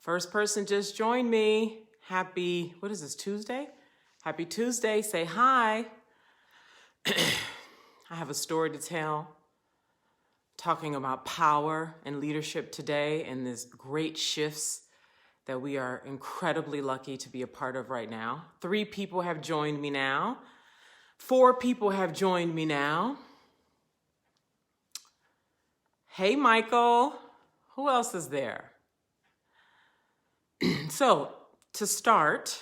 First person just joined me. Happy, what is this, Tuesday? Happy Tuesday, say hi. I have a story to tell, talking about power and leadership today and these great shifts that we are incredibly lucky to be a part of right now. 3 people have joined me now. 4 people have joined me now. Hey, Michael. Who else is there? So to start,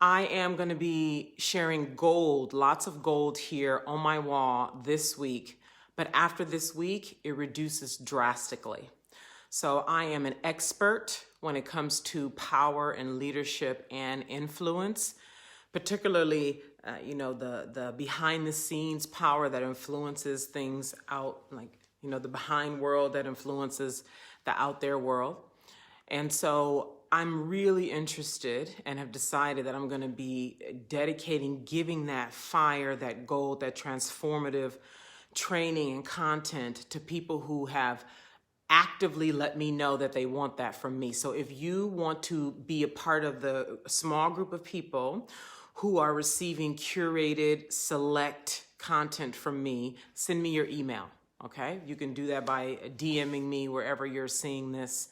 I am going to be sharing gold, lots of gold here on my wall this week. But after this week, it reduces drastically. So I am an expert when it comes to power and leadership and influence, particularly, the behind the scenes power that influences things out, like, the behind world that influences the out there world. And so I'm really interested and have decided that I'm going to be giving that fire, that gold, that transformative training and content to people who have actively let me know that they want that from me. So if you want to be a part of the small group of people who are receiving curated, select content from me, send me your email, okay? You can do that by DMing me wherever you're seeing this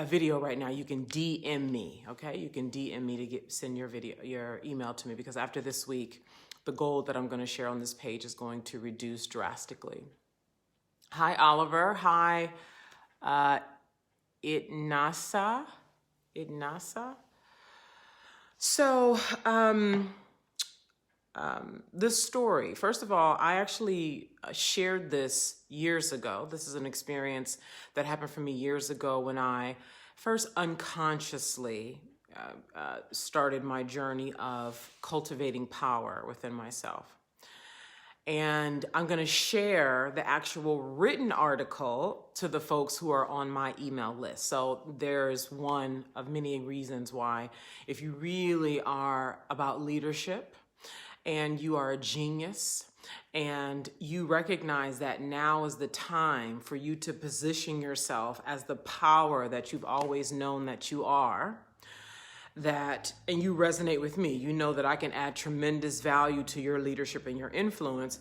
video right now. You can DM me, okay? You can DM me to send your email to me, because after this week, the gold that I'm going to share on this page is going to reduce drastically. Hi, Oliver. Hi, Itnasa. So, this story, first of all, I actually shared this years ago. This is an experience that happened for me years ago when I first unconsciously started my journey of cultivating power within myself. And I'm going to share the actual written article to the folks who are on my email list. So there's one of many reasons why, if you really are about leadership and you are a genius and you recognize that now is the time for you to position yourself as the power that you've always known that you are, and you resonate with me, you know that I can add tremendous value to your leadership and your influence,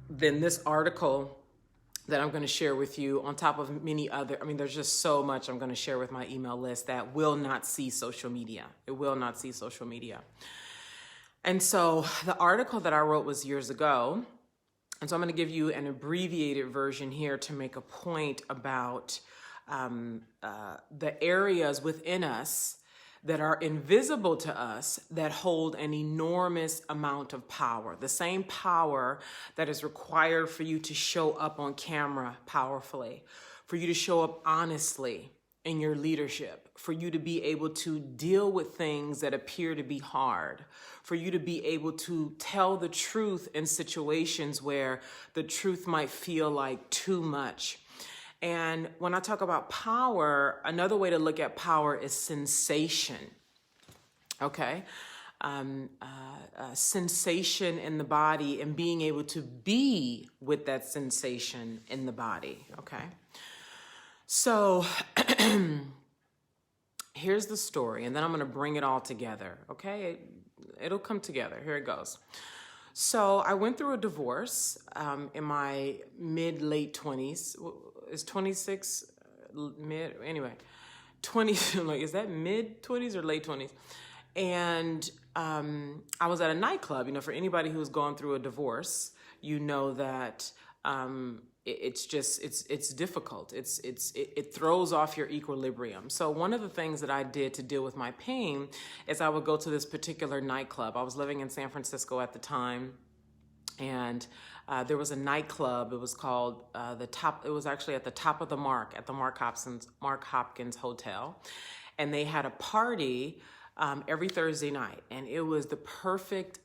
then this article that I'm going to share with you, on top of many other, there's just so much I'm going to share with my email list that will not see social media. It will not see social media. And so the article that I wrote was years ago. And so I'm going to give you an abbreviated version here to make a point about the areas within us that are invisible to us that hold an enormous amount of power. The same power that is required for you to show up on camera powerfully, for you to show up honestly in your leadership, for you to be able to deal with things that appear to be hard, for you to be able to tell the truth in situations where the truth might feel like too much. And when I talk about power, another way to look at power is sensation, okay? Sensation in the body and being able to be with that sensation in the body, okay? So here's the story, and then I'm going to bring it all together, okay? It'll come together. Here it goes. So I went through a divorce in my mid-late 20s. Is 26 mid? Anyway, 20, like, is that mid-20s or late 20s? And I was at a nightclub. For anybody who's gone through a divorce, you know that it's difficult. It throws off your equilibrium. So one of the things that I did to deal with my pain is I would go to this particular nightclub. I was living in San Francisco at the time, and there was a nightclub. It was called it was actually at the top of the Mark, at the Mark Hopkins Hotel. And they had a party every Thursday night. And it was the perfect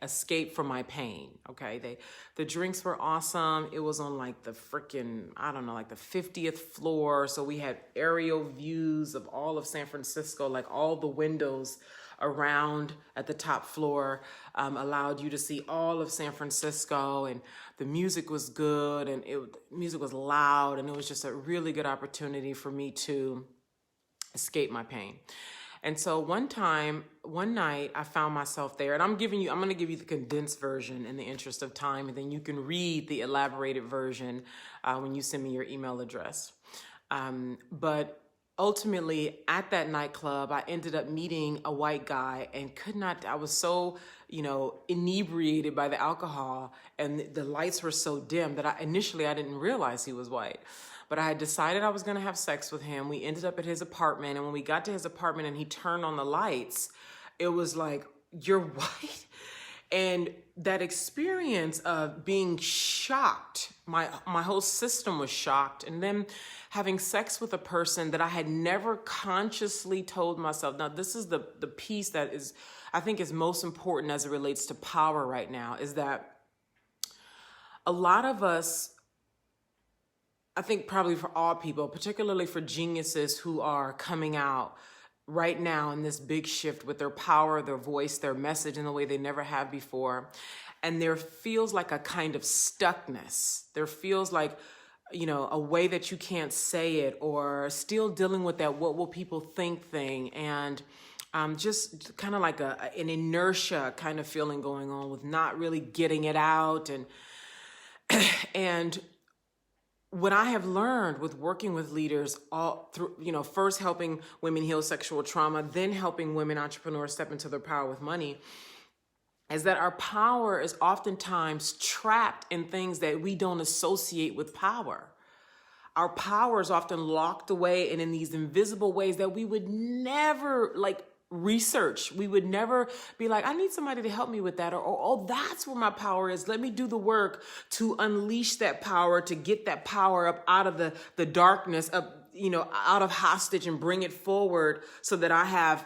escape from my pain, okay? The drinks were awesome. It was on like the freaking, like the 50th floor. So we had aerial views of all of San Francisco, like all the windows around at the top floor, allowed you to see all of San Francisco, and the music was good, and music was loud, and it was just a really good opportunity for me to escape my pain. And so one night, I found myself there, and I'm going to give you the condensed version in the interest of time, and then you can read the elaborated version when you send me your email address. But ultimately, at that nightclub, I ended up meeting a white guy and I was so, inebriated by the alcohol, and the lights were so dim that I didn't realize he was white. But I had decided I was going to have sex with him. We ended up at his apartment, and when we got to his apartment and he turned on the lights, it was like, "You're white?" And that experience of being shocked, my whole system was shocked. And then having sex with a person that I had never consciously told myself. Now, this is the piece that I think is most important as it relates to power right now, is that a lot of us, I think probably for all people, particularly for geniuses who are coming out right now in this big shift with their power, their voice, their message in the way they never have before. And there feels like a kind of stuckness. There feels like, a way that you can't say it, or still dealing with that "what will people think" thing. And just kind of like an inertia kind of feeling going on with not really getting it out. And what I have learned with working with leaders all through, first helping women heal sexual trauma, then helping women entrepreneurs step into their power with money, is that our power is oftentimes trapped in things that we don't associate with power. Our power is often locked away and in these invisible ways that we would never research. We would never be like, "I need somebody to help me with that," or "Oh, that's where my power is. Let me do the work to unleash that power, to get that power up out of the darkness, out of hostage, and bring it forward so that I have,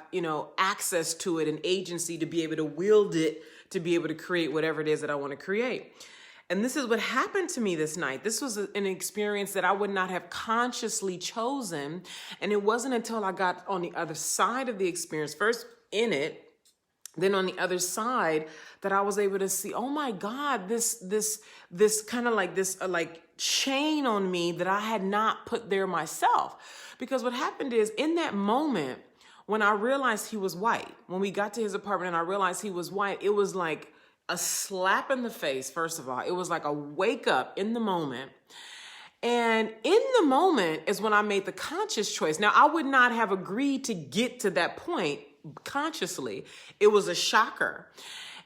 access to it and agency to be able to wield it, to be able to create whatever it is that I want to create." And this is what happened to me this night. This was an experience that I would not have consciously chosen. And it wasn't until I got on the other side of the experience, first in it, then on the other side, that I was able to see, oh my God, this kind of like this chain on me that I had not put there myself. Because what happened is, in that moment, when I realized he was white, when we got to his apartment and I realized he was white, it was like a slap in the face, first of all. It was like a wake up in the moment. And in the moment is when I made the conscious choice. Now, I would not have agreed to get to that point consciously. It was a shocker.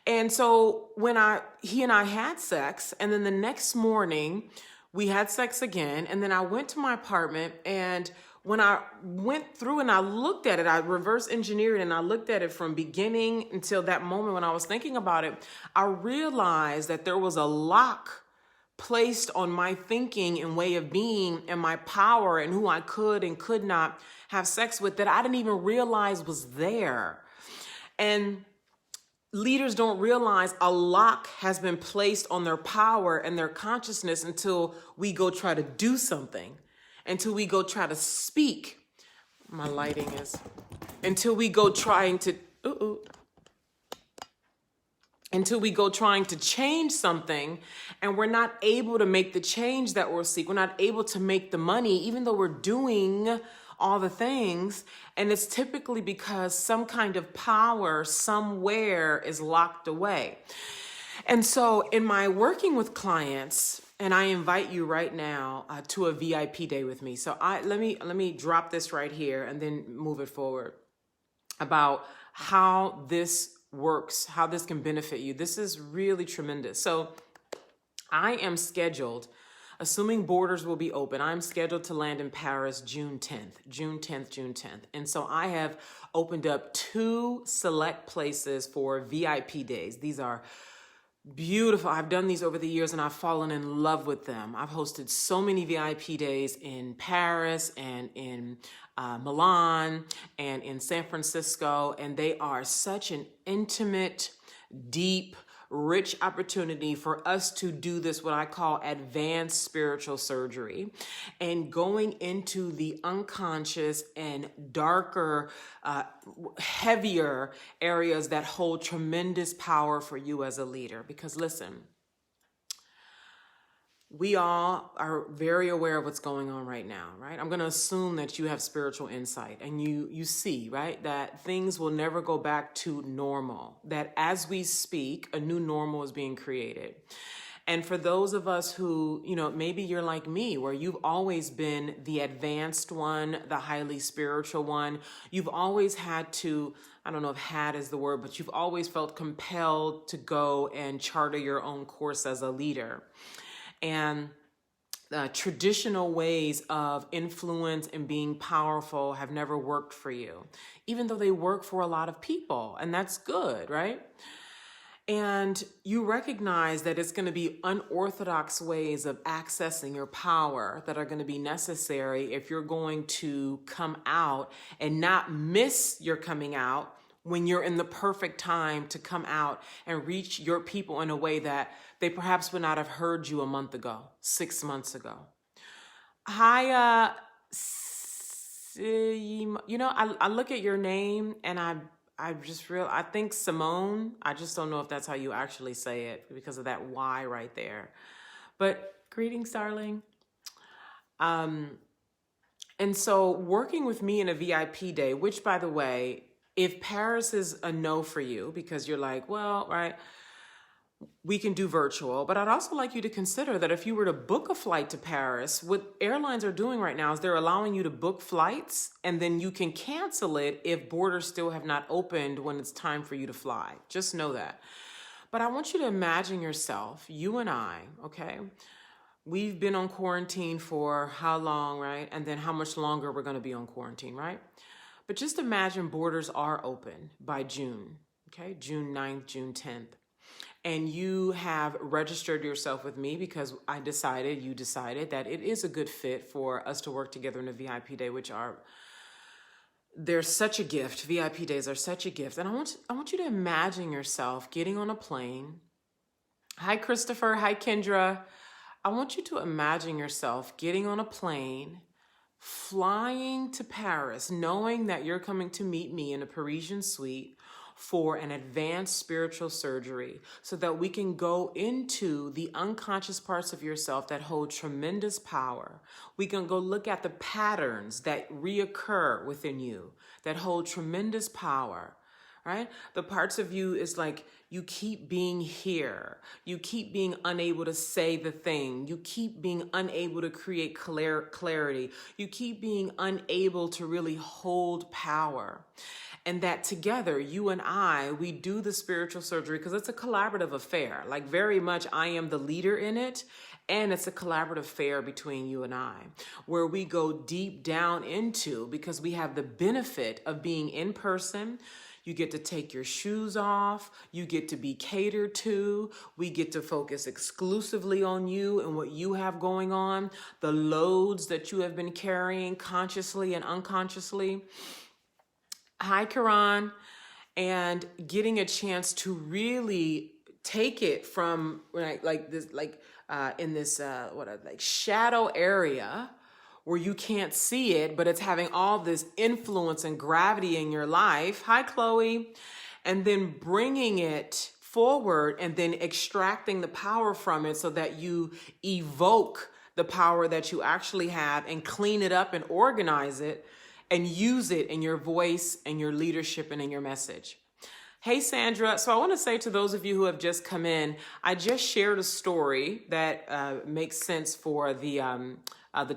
And so when he and I had sex, and then the next morning we had sex again, and then I went to my apartment, and when I went through and I looked at it, I reverse engineered and I looked at it from beginning until that moment when I was thinking about it, I realized that there was a lock placed on my thinking and way of being and my power and who I could and could not have sex with that I didn't even realize was there. And leaders don't realize a lock has been placed on their power and their consciousness until we go try to do something. Until we go try to speak. My lighting is. Until we go trying to change something, and we're not able to make the change that we're seeking. We're not able to make the money, even though we're doing all the things. And it's typically because some kind of power somewhere is locked away. And so in my working with clients, and I invite you right now to a VIP day with me. So let me drop this right here and then move it forward about how this works, how this can benefit you. This is really tremendous. So I am scheduled, assuming borders will be open, I'm scheduled to land in Paris June 10th. And so I have opened up 2 select places for VIP days. These are beautiful. I've done these over the years and I've fallen in love with them. I've hosted so many VIP days in Paris and in Milan and in San Francisco, and they are such an intimate, deep, rich opportunity for us to do this, what I call advanced spiritual surgery, and going into the unconscious and darker, heavier areas that hold tremendous power for you as a leader. Because listen, we all are very aware of what's going on right now, right? I'm going to assume that you have spiritual insight and you see, right, that things will never go back to normal, that as we speak, a new normal is being created. And for those of us who, maybe you're like me, where you've always been the advanced one, the highly spiritual one, you've always had to, I don't know if had is the word, but you've always felt compelled to go and charter your own course as a leader. And traditional ways of influence and being powerful have never worked for you, even though they work for a lot of people. And that's good, right? And you recognize that it's going to be unorthodox ways of accessing your power that are going to be necessary if you're going to come out and not miss your coming out when you're in the perfect time to come out and reach your people in a way that they perhaps would not have heard you a month ago, 6 months ago. Hi, I look at your name and I think Simone, I just don't know if that's how you actually say it because of that Y right there. But greetings, darling. And so working with me in a VIP day, which by the way, if Paris is a no for you because you're like, well, right, we can do virtual, but I'd also like you to consider that if you were to book a flight to Paris, what airlines are doing right now is they're allowing you to book flights and then you can cancel it if borders still have not opened when it's time for you to fly. Just know that. But I want you to imagine yourself, you and I, okay? We've been on quarantine for how long, right? And then how much longer we're going to be on quarantine, right? But just imagine borders are open by June, okay? June 9th, June 10th. And you have registered yourself with me because you decided that it is a good fit for us to work together in a VIP day, they're such a gift. VIP days are such a gift. And I want you to imagine yourself getting on a plane. Hi, Christopher. Hi, Kendra. I want you to imagine yourself getting on a plane, flying to Paris, knowing that you're coming to meet me in a Parisian suite for an advanced spiritual surgery so that we can go into the unconscious parts of yourself that hold tremendous power. We can go look at the patterns that reoccur within you that hold tremendous power, right? The parts of you is like you keep being here. You keep being unable to say the thing. You keep being unable to create clarity. You keep being unable to really hold power. And that together, you and I, we do the spiritual surgery because it's a collaborative affair. Like very much I am the leader in it. And it's a collaborative affair between you and I, where we go deep down into, because we have the benefit of being in person. You get to take your shoes off. You get to be catered to. We get to focus exclusively on you and what you have going on, the loads that you have been carrying consciously and unconsciously. Hi, Karan. And getting a chance to really take it from in this shadow area where you can't see it, but it's having all this influence and gravity in your life. Hi, Chloe. And then bringing it forward and then extracting the power from it so that you evoke the power that you actually have and clean it up and organize it and use it in your voice and your leadership and in your message. Hey, Sandra. So I want to say to those of you who have just come in, I just shared a story that makes sense for the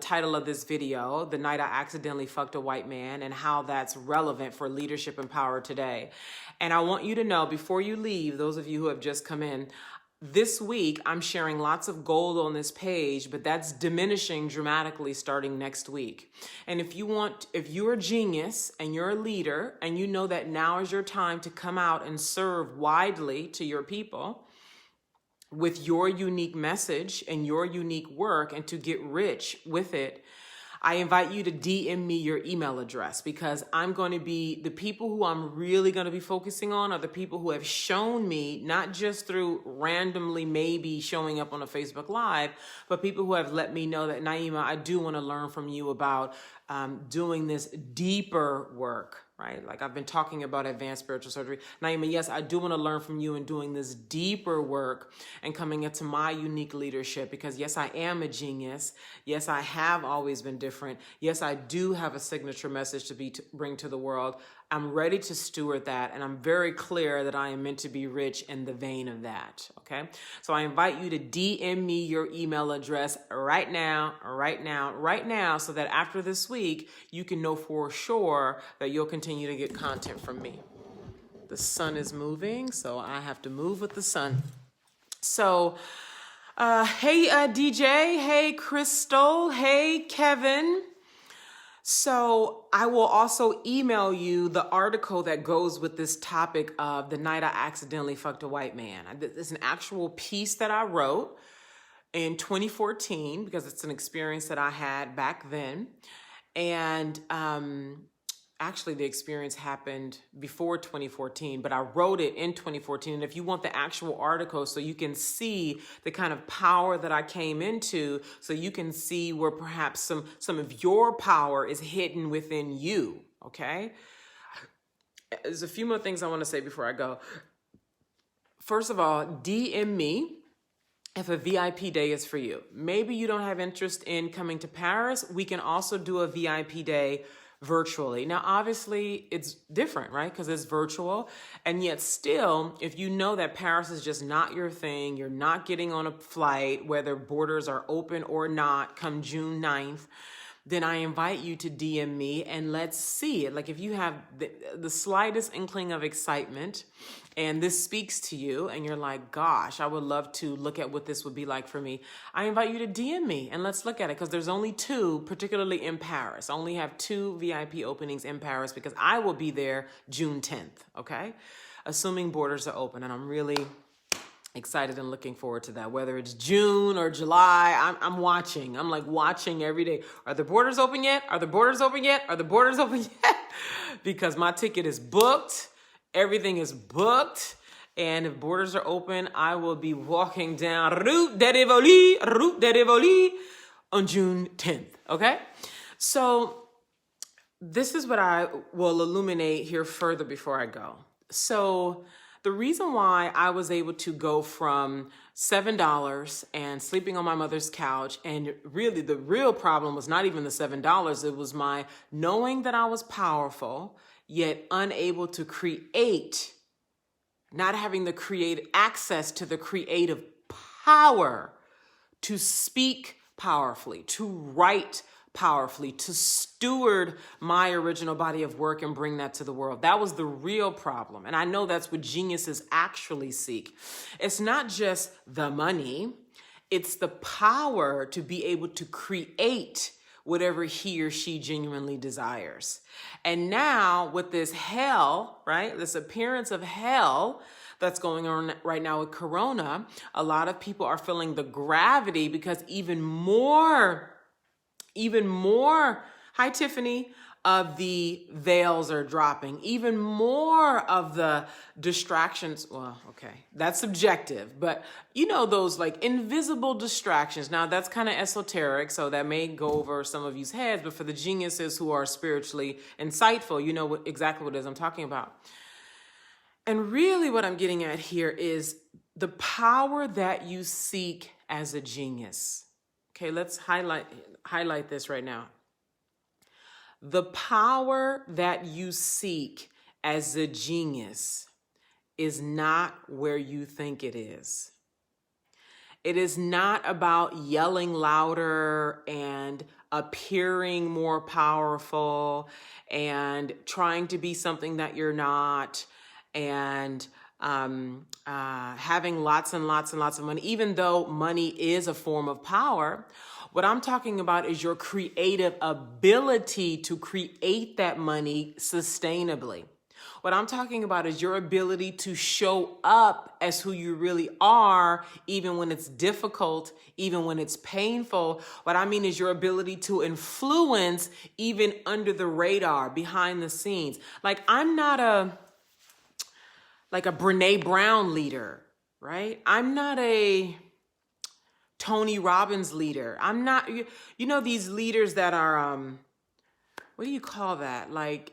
title of this video, The Night I Accidentally Fucked a White Man, and how that's relevant for leadership and power today. And I want you to know before you leave, those of you who have just come in, this week, I'm sharing lots of gold on this page, but that's diminishing dramatically starting next week. And if you're a genius and you're a leader and you know that now is your time to come out and serve widely to your people with your unique message and your unique work and to get rich with it, I invite you to DM me your email address, because the people who I'm really going to be focusing on are the people who have shown me, not just through randomly maybe showing up on a Facebook Live, but people who have let me know that, Naima, I do want to learn from you about doing this deeper work. Right? Like I've been talking about advanced spiritual surgery. Naima, yes, I do want to learn from you in doing this deeper work and coming into my unique leadership, because yes, I am a genius. Yes, I have always been different. Yes, I do have a signature message to bring to the world. I'm ready to steward that, and I'm very clear that I am meant to be rich in the vein of that, okay? So I invite you to DM me your email address right now, so that after this week, you can know for sure that you'll continue to get content from me. The sun is moving, so I have to move with the sun. So, hey, DJ, hey, Crystal, hey, Kevin. So I will also email you the article that goes with this topic of the night I accidentally fucked a white man. It's an actual piece that I wrote in 2014 because it's an experience that I had back then. And actually the experience happened before 2014, but I wrote it in 2014. And if you want the actual article so you can see the kind of power that I came into, so you can see where perhaps some of your power is hidden within you, okay? There's a few more things I want to say before I go. First of all, DM me if a VIP day is for you. Maybe you don't have interest in coming to Paris. We can also do a VIP day virtually. Now, obviously, it's different, right? Because it's virtual. And yet still, if you know that Paris is just not your thing, you're not getting on a flight, whether borders are open or not, come June 9th, then I invite you to DM me and let's see it. Like if you have the slightest inkling of excitement and this speaks to you and you're like, gosh, I would love to look at what this would be like for me, I invite you to DM me and let's look at it, because there's only 2, particularly in Paris. I only have 2 VIP openings in Paris because I will be there June 10th, okay? Assuming borders are open, and I'm really excited and looking forward to that. Whether it's June or July, I'm watching. I'm like watching every day. Are the borders open yet? Are the borders open yet? Are the borders open yet? Because my ticket is booked. Everything is booked. And if borders are open, I will be walking down Route de Rivoli on June 10th. Okay? So this is what I will illuminate here further before I go. So the reason why I was able to go from $7 and sleeping on my mother's couch, and really the real problem was not even the $7, it was my knowing that I was powerful, yet unable to create, not having the creative access to the creative power to speak powerfully, to write powerfully, to steward my original body of work and bring that to the world. That was the real problem. And I know that's what geniuses actually seek. It's not just the money, it's the power to be able to create whatever he or she genuinely desires. And now with this hell, right, this appearance of hell that's going on right now with Corona, a lot of people are feeling the gravity because even more, hi Tiffany, of the veils are dropping. Even more of the distractions, well, okay, that's subjective, but you know, those like invisible distractions. Now that's kind of esoteric, so that may go over some of you's heads, but for the geniuses who are spiritually insightful, you know exactly what it is I'm talking about. And really what I'm getting at here is the power that you seek as a genius. Okay, let's highlight this right now. The power that you seek as a genius is not where you think it is. It is not about yelling louder and appearing more powerful and trying to be something that you're not, and having lots and lots and lots of money, even though money is a form of power. What I'm talking about is your creative ability to create that money sustainably. What I'm talking about is your ability to show up as who you really are, even when it's difficult, even when it's painful. What I mean is your ability to influence even under the radar, behind the scenes. Like, I'm not a Brene Brown leader, right? I'm not a Tony Robbins leader. I'm not, these leaders that are, what do you call that? Like,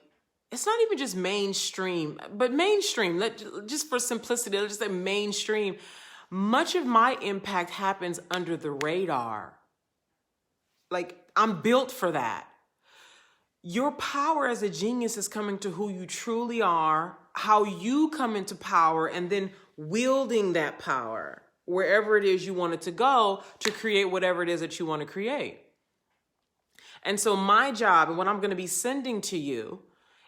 it's not even just mainstream, but mainstream, just for simplicity, let's just say mainstream. Much of my impact happens under the radar. Like, I'm built for that. Your power as a genius is coming to who you truly are, how you come into power, and then wielding that power wherever it is you want it to go to create whatever it is that you want to create. And so my job and what I'm going to be sending to you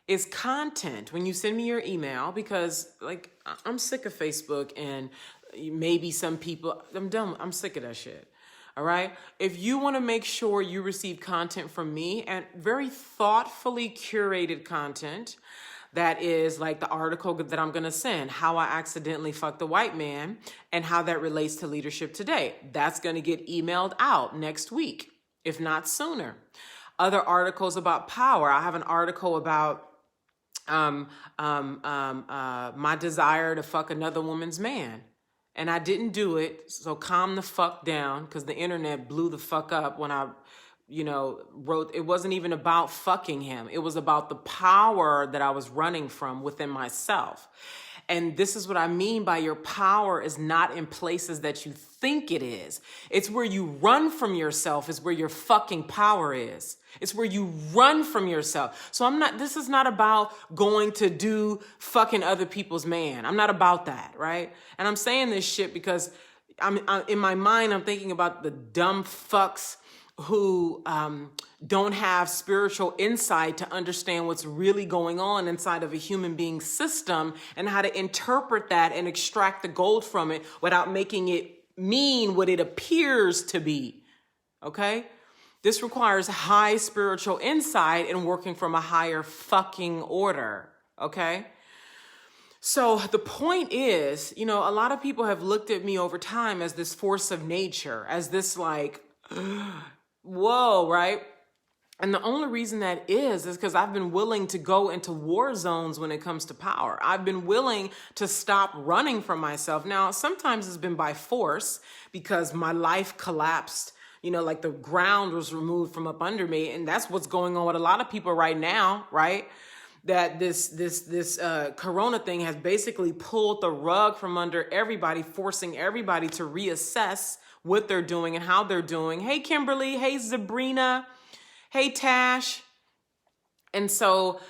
is content when you send me your email, because like I'm sick of Facebook and maybe some people, I'm done. I'm sick of that shit. All right. If you want to make sure you receive content from me, and very thoughtfully curated content, that is like the article that I'm going to send, How I Accidentally Fucked the White Man and How That Relates to Leadership Today. That's going to get emailed out next week, if not sooner. Other articles about power. I have an article about my desire to fuck another woman's man. And I didn't do it, so calm the fuck down, because the internet blew the fuck up when I, wrote. It wasn't even about fucking him. It was about the power that I was running from within myself. And this is what I mean by your power is not in places that you think it is. It's where you run from yourself is where your fucking power is. It's where you run from yourself. So this is not about going to do fucking other people's man. I'm not about that, right? And I'm saying this shit because I'm in my mind, I'm thinking about the dumb fucks who don't have spiritual insight to understand what's really going on inside of a human being's system and how to interpret that and extract the gold from it without making it mean what it appears to be. Okay? This requires high spiritual insight and working from a higher fucking order. Okay? So the point is, a lot of people have looked at me over time as this force of nature, as this like, whoa, right? And the only reason that is because I've been willing to go into war zones when it comes to power. I've been willing to stop running from myself. Now, sometimes it's been by force because my life collapsed, like the ground was removed from up under me. And that's what's going on with a lot of people right now, right? That this corona thing has basically pulled the rug from under everybody, forcing everybody to reassess what they're doing and how they're doing. Hey, Kimberly. Hey, Sabrina. Hey, Tash. And so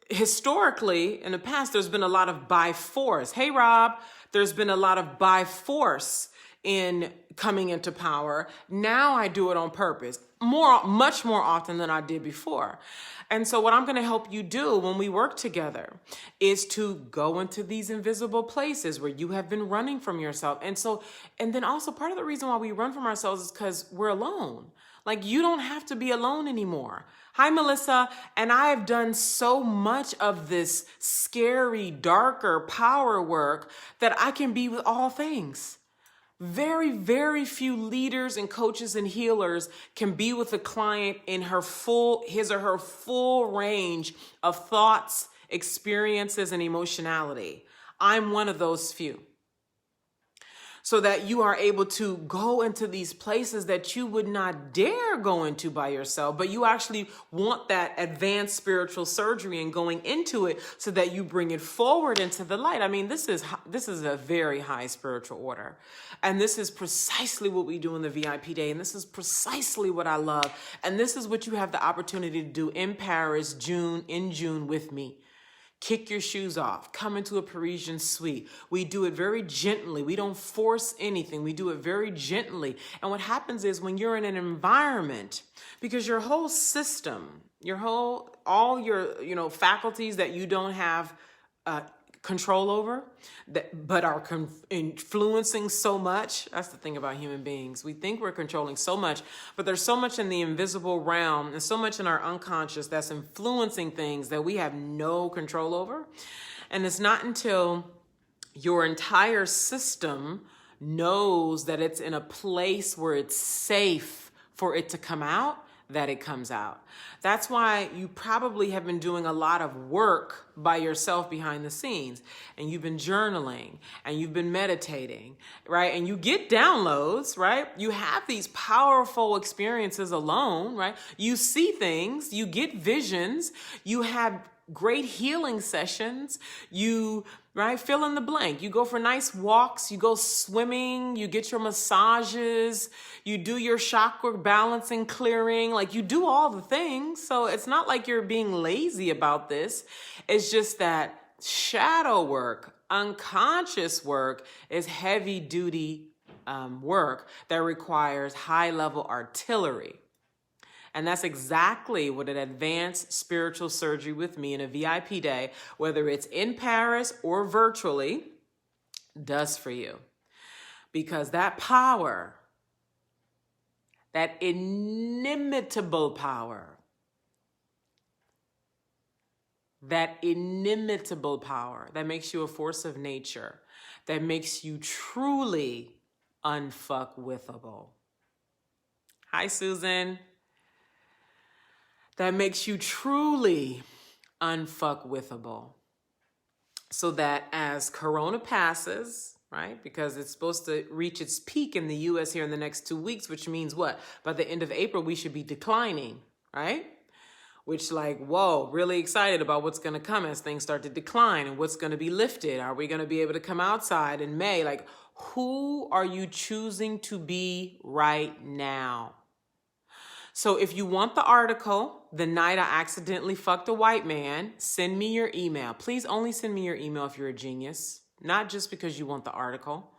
historically, in the past, there's been a lot of by force. Hey, Rob. There's been a lot of by force in coming into power. Now I do it on purpose, much more often than I did before. And so what I'm going to help you do when we work together is to go into these invisible places where you have been running from yourself. And then also part of the reason why we run from ourselves is because we're alone. Like, you don't have to be alone anymore. Hi, Melissa. And I have done so much of this scary, darker power work that I can be with all things. Very, very few leaders and coaches and healers can be with a client in his or her full range of thoughts, experiences, and emotionality. I'm one of those few. So that you are able to go into these places that you would not dare go into by yourself, but you actually want that advanced spiritual surgery and going into it so that you bring it forward into the light. I mean, this is a very high spiritual order. And this is precisely what we do in the VIP day. And this is precisely what I love. And this is what you have the opportunity to do in Paris, in June with me. Kick your shoes off. Come into a Parisian suite. We do it very gently. We don't force anything. We do it very gently. And what happens is when you're in an environment, because your whole system, all your faculties that you don't have control over, but are influencing so much. That's the thing about human beings. We think we're controlling so much, but there's so much in the invisible realm and so much in our unconscious that's influencing things that we have no control over. And it's not until your entire system knows that it's in a place where it's safe for it to come out, that it comes out. That's why you probably have been doing a lot of work by yourself behind the scenes, and you've been journaling and you've been meditating, right? And you get downloads, right? You have these powerful experiences alone, right? You see things, you get visions, you have great healing sessions, you, right, fill in the blank. You go for nice walks, you go swimming, you get your massages, you do your chakra balancing, clearing, like you do all the things. So it's not like you're being lazy about this. It's just that shadow work, unconscious work is heavy duty work that requires high level artillery. And that's exactly what an advanced spiritual surgery with me in a VIP day, whether it's in Paris or virtually, does for you. Because that power, that inimitable power, that makes you a force of nature, that makes you truly unfuckwithable. Hi, Susan. That makes you truly unfuckwithable. So that as Corona passes, right? Because it's supposed to reach its peak in the US here in the next 2 weeks, which means what? By the end of April, we should be declining, right? Which like, whoa, really excited about what's going to come as things start to decline and what's going to be lifted. Are we going to be able to come outside in May? Like, who are you choosing to be right now? So if you want the article, The Night I Accidentally Fucked a White Man, send me your email. Please only send me your email if you're a genius, not just because you want the article.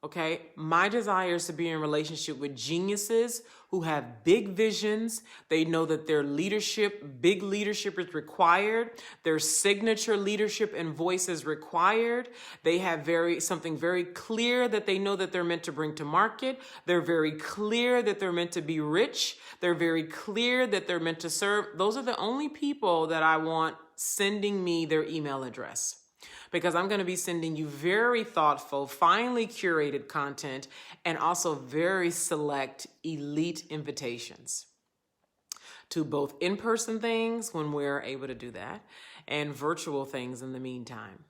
Okay? My desire is to be in a relationship with geniuses who have big visions. They know that their leadership, big leadership is required. Their signature leadership and voice is required. They have something very clear that they know that they're meant to bring to market. They're very clear that they're meant to be rich. They're very clear that they're meant to serve. Those are the only people that I want sending me their email address. Because I'm going to be sending you very thoughtful, finely curated content and also very select elite invitations to both in-person things when we're able to do that and virtual things in the meantime.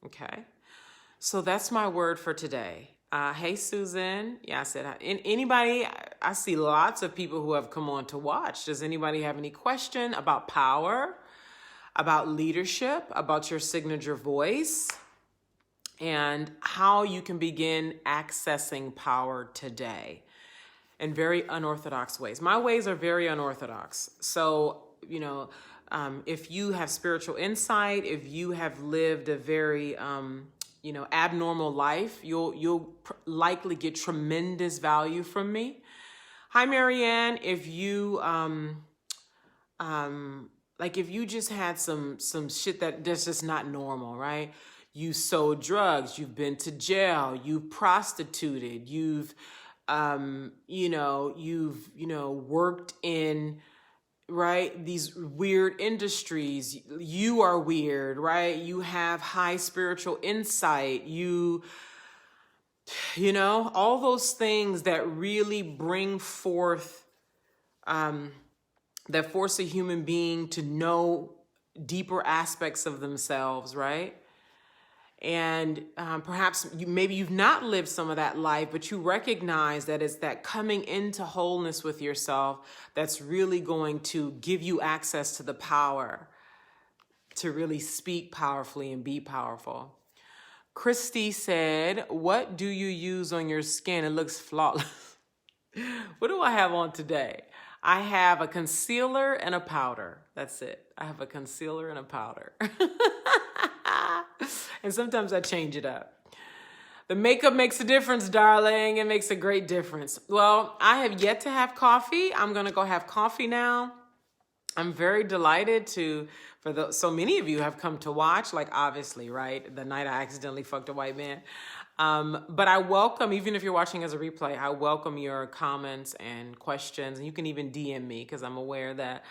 Okay, so that's my word for today. Hey, Susan. Yeah, I said, anybody, I see lots of people who have come on to watch. Does anybody have any question about power? About leadership, about your signature voice, and how you can begin accessing power today in very unorthodox ways. My ways are very unorthodox. So, if you have spiritual insight, if you have lived a very, abnormal life, you'll likely get tremendous value from me. Hi, Marianne. If you, like if you just had some shit that's just not normal, right? You sold drugs, you've been to jail, you've prostituted, you've worked in, right, these weird industries. You are weird, right? You have high spiritual insight. All those things that really bring forth that force a human being to know deeper aspects of themselves, right? And perhaps maybe you've not lived some of that life, but you recognize that it's that coming into wholeness with yourself that's really going to give you access to the power to really speak powerfully and be powerful. Christy said, what do you use on your skin? It looks flawless. What do I have on today? I have a concealer and a powder. That's it. I have a concealer and a powder. And sometimes I change it up. The makeup makes a difference, darling. It makes a great difference. Well, I have yet to have coffee. I'm going to go have coffee now. I'm very delighted so many of you have come to watch, like obviously, right? The night I accidentally fucked a white man. But I welcome, even if you're watching as a replay, I welcome your comments and questions. And you can even DM me because I'm aware that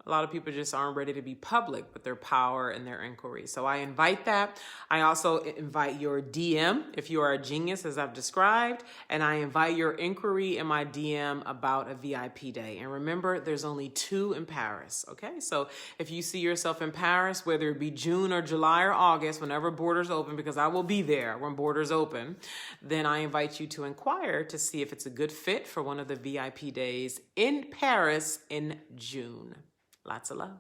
a lot of people just aren't ready to be public with their power and their inquiry. So I invite that. I also invite your DM if you are a genius, as I've described, and I invite your inquiry in my DM about a VIP day. And remember, there's only 2 in Paris, okay? So if you see yourself in Paris, whether it be June or July or August, whenever borders open, because I will be there when borders open, then I invite you to inquire to see if it's a good fit for one of the VIP days in Paris in June. Lots of love.